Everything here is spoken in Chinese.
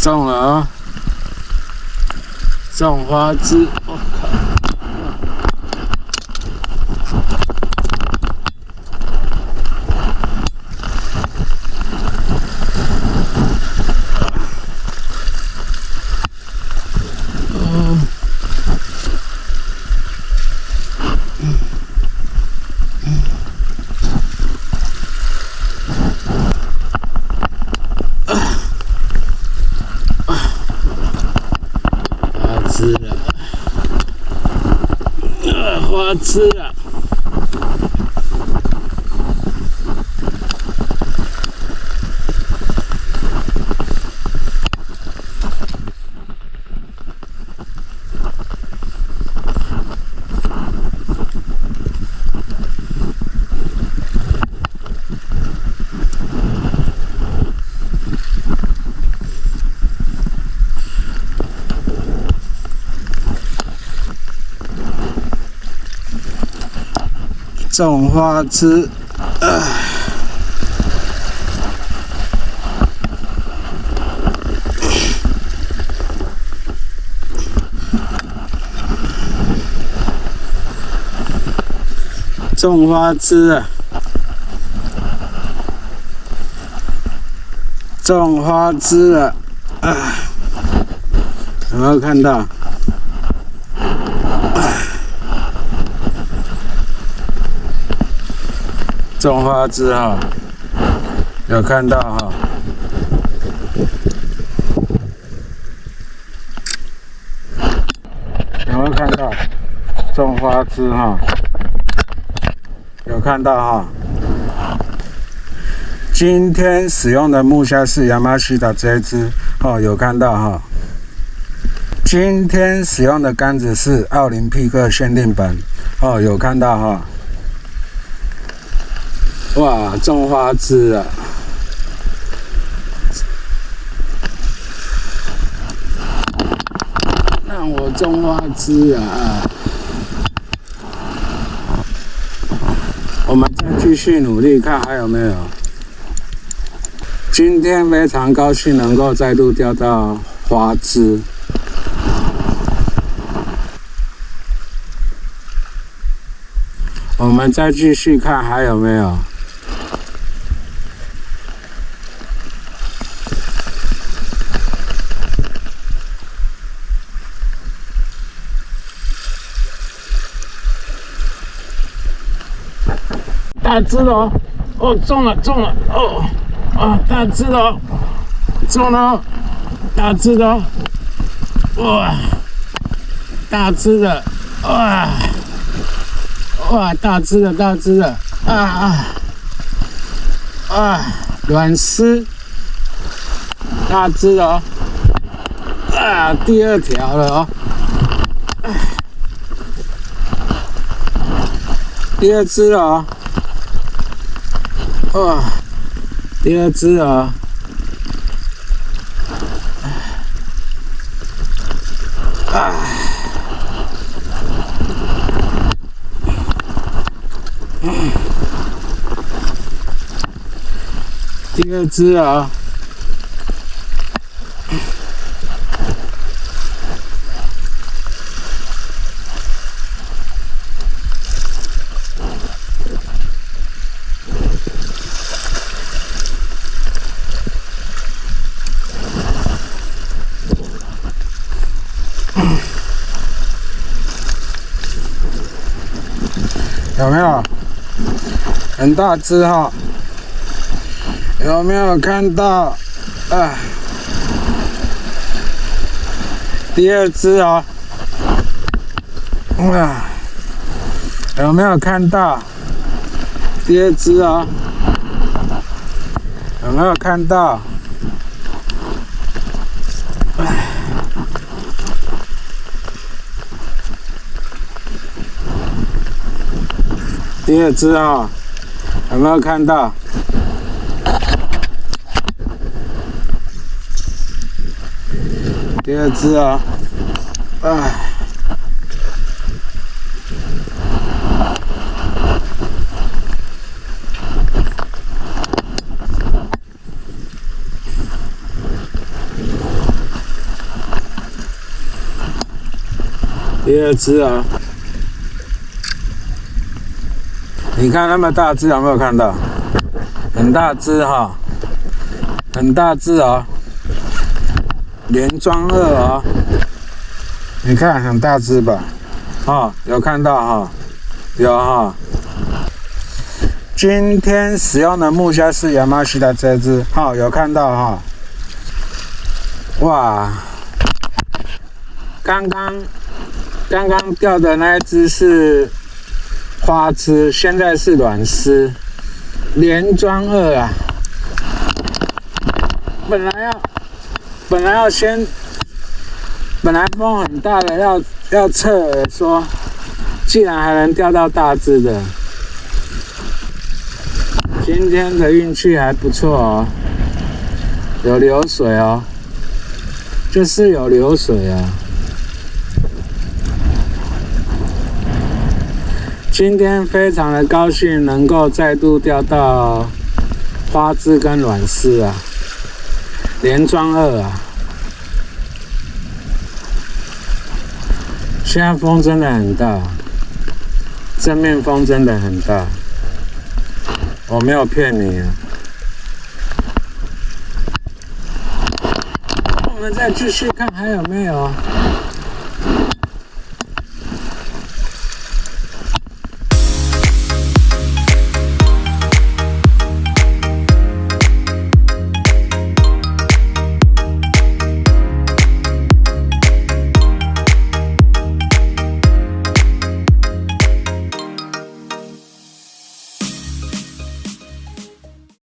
中了啊！中花枝，我靠！花枝啊！种花枝，种花枝啊！种花枝了，有没有看到？种花枝哈，有看到哈？有没有看到？种花枝哈，有看到哈？今天使用的木虾是亚麻西达这一支哦，有看到哈？今天使用的杆子是奥林匹克限定版哦，有看到哈？哇，种花枝啊！让我种花枝啊！我们再继续努力，看还有没有。今天非常高兴能够再度钓到花枝。我们再继续看还有没有。大只的哦，哦，中了，哦，啊，大只的哦，中了哦，大只的哦，哇，大只的，哇，哇，大只的，软丝，大只的哦，第二条了哦，第二只了哦。哇，第二只啊！第二只啊！有没有很大只哈？有没有看到？第二只哦，有没有看到？第二只哦，有没有看到？第二只啊，有没有看到？第二只啊，第二只啊！你看那么大只，有没有看到？很大只哈，很大只哦，连装2哦。你看很大只吧？哦，有看到哈？有哈。今天使用的木虾是亚麻西的这只，好，有看到哈？哇！刚刚钓的那一只是花枝，现在是卵丝，连装2啊！本来风很大的要侧耳说，既然还能钓到大只的，今天的运气还不错哦，有流水哦，就是有流水啊。今天非常的高兴能够再度钓到花枝跟卵丝啊，连装2啊。现在风真的很大，正面风真的很大，我没有骗你啊。我们再继续看还有没有。